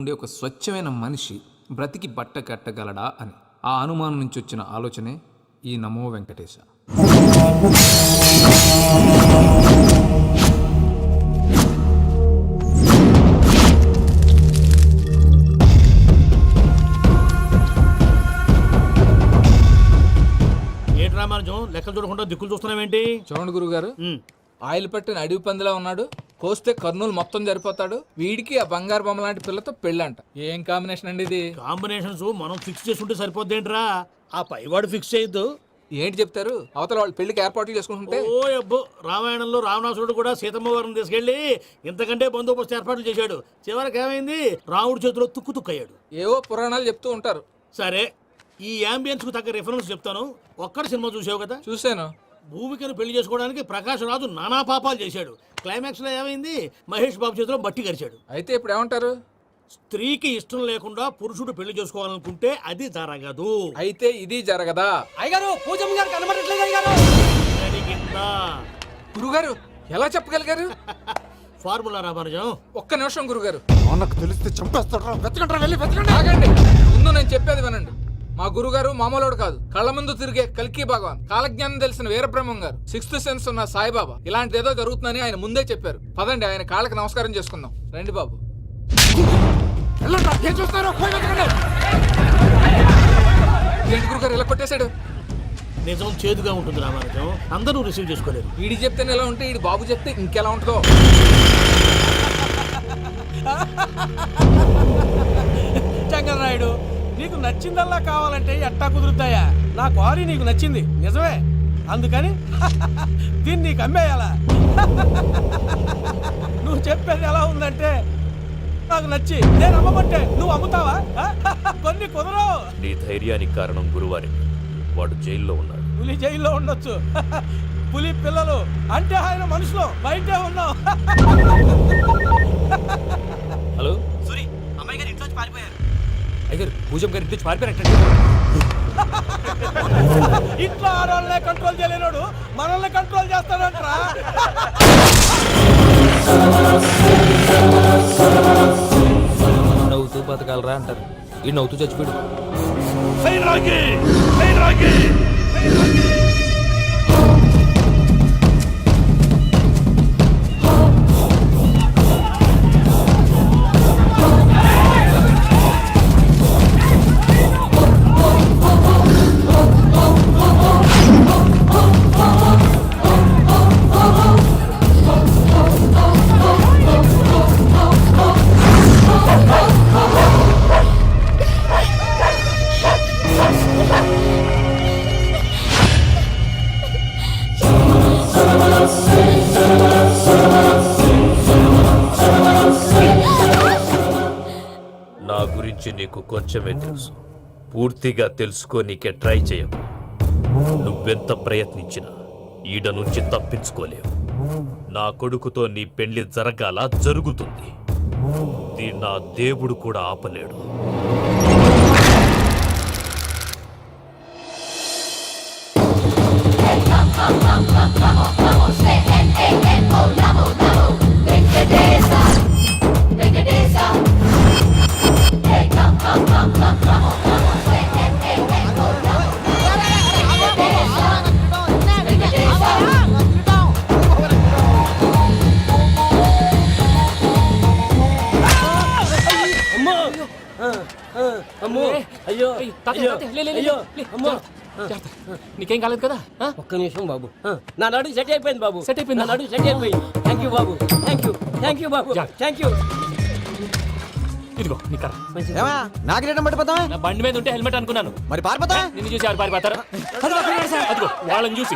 ఉండే ఒక స్వచ్ఛమైన మనిషి బ్రతికి బట్ట కట్టగలడా అని ఆ అనుమానం నుంచి వచ్చిన ఆలోచనే ఈ నమో వెంకటేశ. ఏంటి రామానుజం లెక్కలు చూడకుండా దిక్కులు చూస్తున్నావేంటి? చూడండి గురుగారు, ఆయిల్ పట్టిన అడవి పందిలా ఉన్నాడు, కోస్తే కర్నూలు మొత్తం జరిపోతాడు, వీడికి ఆ బంగారు బొమ్మ లాంటి పిల్లతో పెళ్ళంట. ఏం కాంబినేషన్ అండి ఇది? కాంబినేషన్స్ మనం ఫిక్స్ చేసుకుంటే సరిపోద్దేంట్రా, ఆ పైవాడు ఫిక్స్ చేయొద్దు. ఏంటి చెప్తారు? అవతల వాళ్ళు పెళ్లికి ఏర్పాట్లు చేసుకుంటుంటే. ఓ అబ్బో, రామాయణంలో రావణాసురుడు కూడా సీతమ్మ వారిని తీసుకెళ్లి ఇంతకంటే బందోబస్తు ఏర్పాట్లు చేశాడు. చివరికి ఏమైంది? రాముడి చేతిలో తుక్కు తుక్కయ్యాడు. ఏవో పురాణాలు చెప్తూ ఉంటారు. సరే, ఈ యాంబియన్స్ కు తగ్గ రిఫరెన్స్ చెప్తాను. ఒక్కడి సినిమా చూసావు కదా? చూశాను. భూమికను పెళ్లి చేసుకోవడానికి ప్రకాష్ రాజు నానా పాపాలు చేశాడు. క్లైమాక్స్ లో ఏమైంది? మహేష్ బాబు చేతిలో బట్టి గరిచాడు. అయితే ఇప్పుడు ఏమంటారు? స్త్రీకి ఇష్టం లేకుండా పురుషుడు పెళ్లి చేసుకోవాలనుకుంటే అది జరగదు. అయితే ఇది జరగదా? అయ్యగారు, పూజమ్మ గారు కనబడట్లేదు అయ్యగారు. జరిగిందా? గురుగారు ఎలా చెప్పగలిగారు? ఫార్ములా రామానుజం. ఒక్క నిమిషం గురుగారు. నాకు తెలిస్తే చంపేస్తాడు. వెతకంటారా, వెళ్ళి వెతకండి. ఆగండి, ముందు నేను చెప్పేది వినండి. మా గురుగారు మామూలుడు కాదు, కళ్ళ ముందు తిరిగే కల్కి భగవాన్, కాలజ్ఞానం తెలిసిన వీరబ్రహ్మం గారు, సిక్స్త్ సెన్స్ ఉన్న సాయిబాబా. ఇలాంటి ఏదో జరుగుతుందని ఆయన ముందే చెప్పారు. పదండి, ఆయన కాళ్ళకి నమస్కారం చేసుకుందాం. రండి బాబు. ఏంటి గురుగారు ఇలా కొట్టేశాడు? నిజం చేదుగా ఉంటుంది రామానుజం, అందరూ రిసీవ్ చేసుకోలేరు. వీడి చెప్తేనే ఎలా ఉంటే వీడి బాబు చెప్తే ఇంకెలా ఉంటుందో. చంగరాయుడు, నీకు నచ్చిందల్లా కావాలంటే ఎట్టా కుదురుతాయా? నా క్వారీ నీకు నచ్చింది నిజమే, అందుకని దీన్ని నీకు అమ్మేయాలా? నువ్వు చెప్పేది ఎలా ఉందంటే నాకు నచ్చి నేను అమ్మమంటే నువ్వు అమ్ముతావా? కొన్ని కుదరవు. నీ ధైర్యానికి కారణం గురువారి, వాడు జైల్లో ఉన్నాడు. పులి జైల్లో ఉండొచ్చు, పులి పిల్లలు అంటే ఆయన మనుషులు బయటే ఉన్నావు. హలో సూరి, అమ్మాయి గారు ఇంట్లోంచి పారిపోయారు. అయ్యారు, పూజం గారి ఇంటి పారిపోయారంటే. ఇంట్లో ఆడవాళ్ళనే కంట్రోల్ చేయలేనోడు మనల్ని కంట్రోల్ చేస్తాడంటరా. నవ్వుతూ బతకాలరా అంటారు, ఈ నవ్వుతూ చచ్చిపోయాడు. నా గురించి నీకు కొంచెమే తెలుసు, పూర్తిగా తెలుసుకోనీకే ట్రై చేయకు. నువ్వెంత ప్రయత్నించినా ఈడ నుంచి తప్పించుకోలేవు. నా కొడుకుతో నీ పెళ్లి జరగాల జరుగుతుంది. దీన్ని నా దేవుడు కూడా ఆపలేడు. నీకేం కాలేదు కదా? ఒక్క నిమిషం బాబు, నా నడు సెట్ అయిపోయింది బాబు. సెట్ అయిపోయింది. నా నడు సెట్ అయిపోయింది. Thank you Babu, thank you Babu, thank you. ఇదిగో నీ కర్ర. నాకు రేటం పడిపోతా. నా బండి మీద ఉంటే హెల్మెట్ అనుకున్నాను, మరి పారిపోతా. నిన్ను చూసి ఎవరు పారిపోతారా? అదిగో వాళ్ళని చూసి.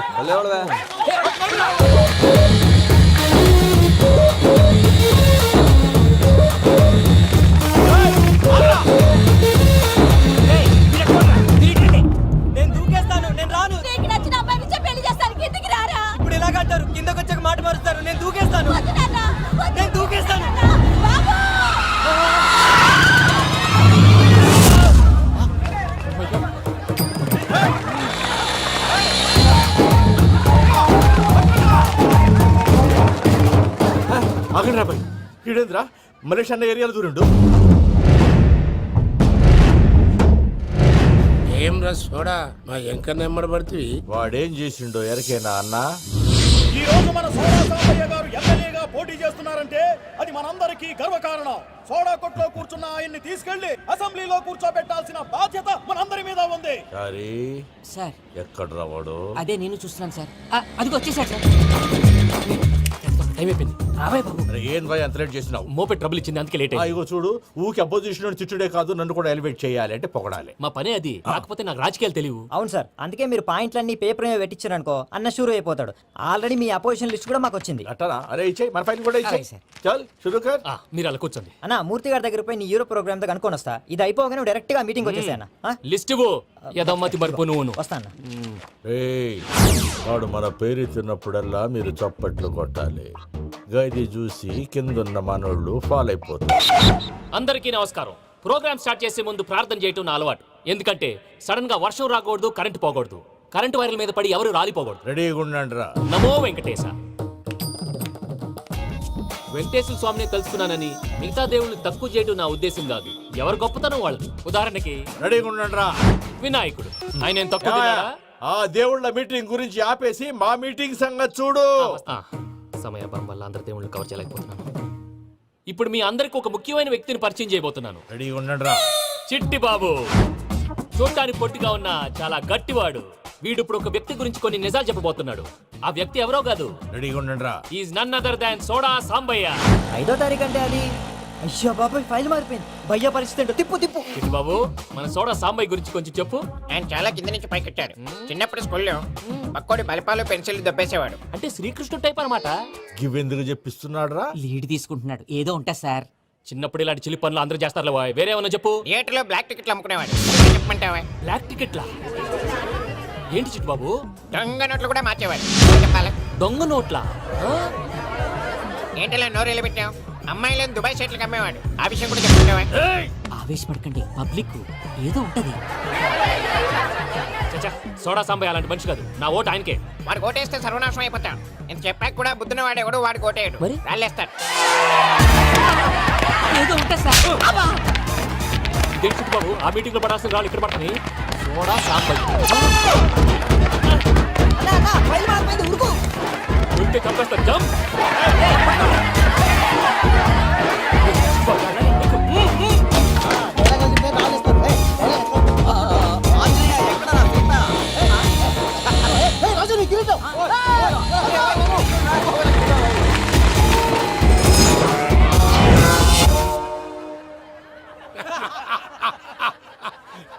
నేను దూకేస్తాను, నేను రాను. నీకు నచ్చిన అబ్బాయి నుంచే పెళ్లి చేస్తాను, కిందికి రారా. ఇప్పుడు ఇలాగంటారు, కిందకు వచ్చాక మాట మారుస్తారు. నేను దూకేస్తాను, వద్దు నాన్న, వద్దు. నేను దూకేస్తాను. బాబు! ఆగండి రాబాయ్, ఈడేంద్రా మలేషియా అన్న ఏరియాలో దూరండు. ఏమ్రా సోడా మా ఎంకర్ నెంబర్ పడుతుంది. వాడేం చేసిండో ఎరకేనా అన్నా? ఈ రోజు మన సోడా సాంబయ్య గారు ఎమ్మెల్యేగా పోటీ చేస్తున్నారంటే అది మనందరికీ గర్వకారణం. సోడా కొట్లో కూర్చున్న ఆయన్ని తీసుకెళ్లి అసెంబ్లీలో కూర్చోబెట్టాల్సిన బాధ్యత మనందరి మీద ఉంది. సారీ సార్ ఎక్కడ రావాడు? అదే నేను చూస్తున్నాను సార్ అదిగో వచ్చేసాడు సార్. టైం అయిపోయింది రాబాయ్ బాబు. అరే ఏం భయ అంత లేట్ చేసినావు? మోపెట్ ట్రబుల్ ఇచ్చింది అందుకే లేట్ అయింది. ఇగో చూడు, ఊకి అపోజిషన్ తిట్టుడే కాదు, నన్ను కూడా ఎలివేట్ చేయాలి అంటే పొగడాలి. మా పనే అది. కాకపోతే నాకు రాజకీయాలు తెలియవు. అవును సార్, అందుకే మీరు పాయింట్లన్నీ పేపర్ మీద పెట్టించారనుకో అన్న షూర్ అయిపోతాడు. ఆల్రెడీ మీ అపోజిషన్ లిస్ట్ కూడా మాకు వచ్చింది. అట్టనా? అరే ఇచ్చేయి, మన ఫైల్ కూడా ఇచ్చేయి. అలాగే సార్. చల్ షురూ కర్. మీరు అలా కూర్చోండి. అన్న మూర్తి గారి దగ్గర పోయి నీ యూరో ప్రోగ్రామ్ తో కనుక్కొని వస్తా. ఇది అయిపోగానే డైరెక్ట్ గా మీటింగ్ వచ్చేసాను. లిస్ట్ ఇవ్వు. యదమ్మతి మరిపో నువ్వు. వస్తాను. ఏయ్, వాడు మన పేరు తిన్నప్పుడల్లా మీరు చప్పట్లు కొట్టాలి. గది చూసి కిందున్న మనోళ్ళు ఫాల్ అయిపోతారు. అందరికీ నమస్కారం. ప్రోగ్రామ్ స్టార్ట్ చేసే ముందు ప్రార్థన చేయటం నా అలవాటు. ఎందుకంటే సడన్ గా వర్షం రాకూడదు, కరెంట్ పోకూడదు, కరెంట్ వైర్ల మీద పడి ఎవరు రాలిపోకూడదు. రెడీగా ఉండండి రా. నమో వెంకటేశ. వెంకటేశ్వర స్వామిని తెలుసుకున్నానని మిగతా దేవుళ్ళని తక్కువ చేయడం నా ఉద్దేశం కాదు. ఎవరు గొప్పతనం వాళ్ళది. ఉదాహరణకి రెడీగా ఉండండి రా. వినాయకుడు. ఆయన ఏం తక్కువ తిన్నాడా? ఆ దేవుళ్ళ మీటింగ్ గురించి ఆపేసి మా మీటింగ్ సంగతి చూడు. సమయాభావం వల్ల అందరి దేవుళ్ళు కవర్ చేయలేకపోతున్నాను. ఇప్పుడు మీ అందరికి ఒక ముఖ్యమైన వ్యక్తిని పరిచయం చేయబోతున్నాను. రెడీగా ఉండండి రా. చిట్టి బాబు. చూడ్డానికి పొట్టిగా ఉన్న చాలా గట్టివాడు. వీడు ఇప్పుడు ఒక వ్యక్తి గురించి కొన్ని నిజాలు చెప్పబోతున్నాడు. ఆ వ్యక్తి ఎవరో కాదు. రెడీగా ఉండండి రా. Is none other than soda Sambaiah. 5వ తారీఖు అంటే అది. అయ్యో బాబాయ్ ఫైల్ మారిపోయింది. భయ్య పరిస్థితి ఏంటో తిప్పు తిప్పు. చిట్టి బాబు, మన సోడా సాంబయ్య గురించి కొంచెం చెప్పు. ఆయన చాలా కింద నుంచి పైకెట్టాడు. చిన్నప్పుడు స్కూల్లో పక్కోడి బలిపాలు పెన్సిల్ దొబ్బేసేవాడు. అంటే శ్రీకృష్ణుడు టైప్ అనమాట. గివెందుకు చెప్పిస్తున్నాడు రా? లీడ్ తీసుకుంటున్నాడు. ఏదో ఉంటా సార్. చిన్నప్పుడు ఇలాంటి చిలి పనులు అందరూ చేస్తారు. వేరే ఏమన్నా చెప్పు. థియేటర్లో బ్లాక్ టికెట్లు అమ్ముకునేవాడు. చెప్పమంటావా? బ్లాక్ టికెట్లా? ఏంటి చిట్టు బాబు? దొంగ నోట్లు కూడా మార్చేవాడు. చెప్పాలి. దొంగ నోట్లా? ఏంటలా నోరేళ్ళు పెట్టావు? అమ్మాయిలను దుబాయ్ షర్ట్లకు అమ్మేవాడు. ఆ విషయం కూడా చెప్పమంటావా? ఆవేశపడకండి, పబ్లిక్ ఏదో ఉంటది. చచ్చా, సోడా సాంబయ్య అలాంటి మనిషి కాదు. నా ఓటు ఆయనకే. వాడు కోటేస్తే సర్వనాశనం అయిపోతాడు. నేను చెప్పాక కూడా బుద్ధిన వాడు ఎవడు వాడు కోటేయడు. మరి? రాళ్ళేస్తాడు. ఏదో ఉంటా సార్. దేని చిట్టు బాబు, ఆ మీటింగ్ లో పడాల్సిన రాళ్ళు ఇక్కడ పడతాయి. సోడా సాంబయ్య ఉంటే చంపేస్తారు. జంప్.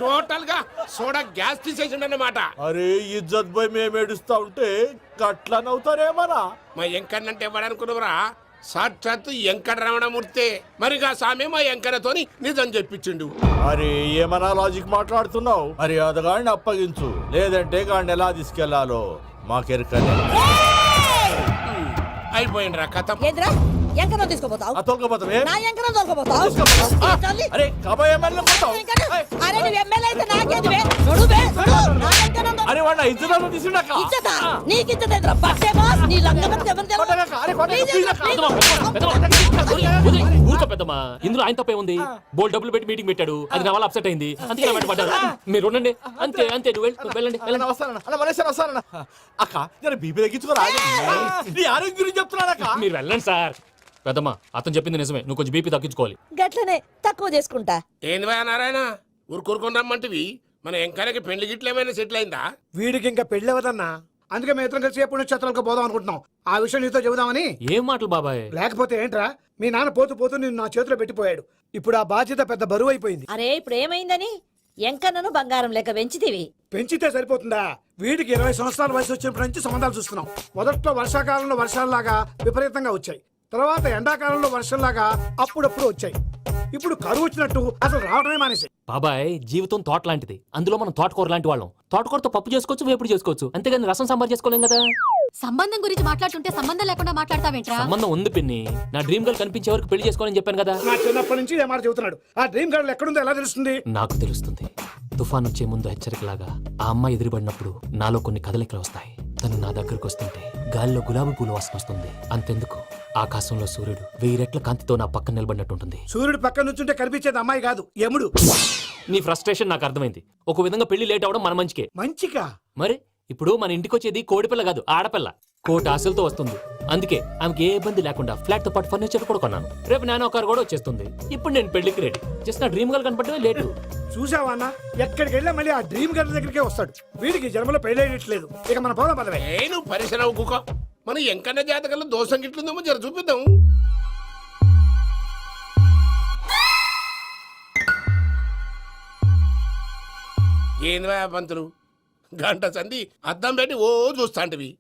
టోటల్ గా సోడా గ్యాస్ తీసేసిండు అన్నమాట. అరే ఇజ్జత్ పోయి మేము ఏడుస్తా ఉంటే గట్లా నవ్వుతారేమరా? మా ఎంకన్నంటే ఎవడనుకున్నావురా? సాక్షాత్తు ఎంకట రమణమూర్తే. మరిగా సామె మా ఎంకన్నతోని నిజం చెప్పించిండు. అరే ఏమన్నా లాజిక్ మాట్లాడుతున్నావు? మరి అదగాడిని అప్పగించు, లేదంటే గాడిని ఎలా తీసుకెళ్లాలో మాకెరకనే. అయిపోయిండ్రా కథ. ఎంకరం తీసుకోపోతావు? తొలకపోతావే? నా ఎంకరం తోలుకోపోతావు? అరే కాబోయే ఎమ్మెల్యే కొడతావు? అరే నువ్వు ఎమ్మెల్యే అయితే నాకేది బే? నడు బే, నడు. నా ఎంకరం అరే వాడిన ఇజ్జత్ తీసుకున్నాక ఇచ్చతా నీకు ఇచ్చదేంద్రా బస్సే బాస్ నీ లంగమని ఎవరు ఊరుకో పెద్దమ్మా. ఇందులో ఆయన తప్పే ఉంది. బోల్ డబ్బులు పెట్టి మీటింగ్ పెట్టాడు. అది నా వల్ల అప్సెట్ అయింది. అందుకే నా వెంట పడ్డారు. మీరు ఉండండి. అంతే అంతే. నువ్వు వెళ్ళండి వెళ్ళండి. వస్తానన్న అక్క జర బీపీ తగ్గించుకోరా. నీ ఆరోగ్యం గురించి చెప్తున్నానక్క. మీరు వెళ్ళండి సార్. పెద్దమ్మా, అతను చెప్పింది నిజమే. నువ్వు కొంచెం బీపీ తగ్గించుకోవాలి. గట్లనే తక్కువ చేసుకుంటా. ఏంది భయ నారాయణ, ఊరుకూరుకొని రమ్మంటివి? మన ఎంకన్నకి పెళ్లి గిట్ల ఏమైనా సెటిల్ అయిందా? వీడికి ఇంకా పెళ్లి అవ్వదన్నా. అందుకే మేము ఇద్దరం కలిసి పుణ్యక్షేత్రాలకు పోదాం అనుకుంటున్నాం. ఆ విషయం నీతో చెబుదామని. ఏం మాటలు బాబాయ్? లేకపోతే ఏంట్రా, మీ నాన్న పోతూ పోతూ నిన్ను నా చేతిలో పెట్టిపోయాడు. ఇప్పుడు ఆ బాధ్యత పెద్ద బరువు అయిపోయింది. అరే ఇప్పుడు ఏమైందని ఎంకన్నను బంగారం లెక్క పెంచితివి. పెంచితే సరిపోతుందా? వీడికి 20 సంవత్సరాల వయసు వచ్చినప్పటి నుంచి సంబంధాలు చూస్తున్నాం. మొదట్లో వర్షాకాలంలో వర్షాలలాగా విపరీతంగా వచ్చాయి. తర్వాత ఎండాకాలంలో వర్షంలాగా అప్పుడప్పుడు వచ్చాయి. ఇప్పుడు కరువు వచ్చినట్టు అసలు రావడమే మానేసి. బాబాయ్, జీవితం తోట లాంటిది. అందులో మనం తోటకూర లాంటి వాళ్ళం. తోటకూరతో పప్పు చేసుకోవచ్చు, వేపుడు చేసుకోవచ్చు. అంతేగాని రసం సాంబార్ చేసుకోలేం కదా. సంబంధం గురించి మాట్లాడుతుంటే సంబంధం లేకుండా మాట్లాడతావేంట్రా? సంబంధం ఉంది పిన్ని. నా డ్రీమ్ గర్ల్ కనిపించే వరకు పెళ్లి చేసుకోవాలని చెప్పాను కదా. నా చిన్నప్పటి నుంచి ఏ మాట చెబుతున్నాడు. ఆ డ్రీమ్ గర్ల్ ఎక్కడుందో ఎలా తెలుస్తుంది? నాకు తెలుస్తుంది. తుఫాన్ వచ్చే ముందు హెచ్చరికలాగా ఆ అమ్మాయి ఎదురుపడినప్పుడు నాలో కొన్ని కదలికలు వస్తాయి. తను నా దగ్గరకు వస్తుంటే గాలిలో గులాబీ పూలు వాసన వస్తుంది. అంతెందుకు, ఆకాశంలో సూర్యుడు 1000 రెట్ల కాంతితో నా పక్కన నిలబడినట్టు ఉంటుంది. సూర్యుడు పక్కన నుంచుంటే కనిపించేది అమ్మాయి కాదు, యముడు. నీ ఫ్రస్ట్రేషన్ నాకు అర్థమైంది. ఒక విధంగా పెళ్లి లేట్ అవడం మన మంచికే. మంచిగా మరి ఇప్పుడు మన ఇంటికి వచ్చేది కోడిపిల్ల కాదు, ఆడపిల్ల. కోటి ఆశలతో వస్తుంది. అందుకే ఆమెకి ఏ ఇబ్బంది లేకుండా ఫ్లాట్ తో పాటు ఫర్నిచర్ కూడా కొన్నాను. రేపు నానో కారు కూడా వచ్చేస్తుంది. ఇప్పుడు నేను పెళ్లికి రెడీ. జస్ట్ నా డ్రీమ్ గల్ కనపడమే లేటు. చూసావా అన్న, ఎక్కడికి వెళ్ళా మళ్ళీ ఆ డ్రీమ్ గర్ల్ దగ్గరికే వస్తాడు. వీడికి జన్మలో పెళ్ళేయట్లేదు. ఇక మన పోదాం పదవే. నేను పరిశ్రమ కుక మన ఎంకన్న జాతకంలో దోషం గిట్లుందేమో జర చూపిద్దాం. ఏంది పంతులు, గంట సంధి అద్దం పెట్టి ఓ చూస్తాంటివి.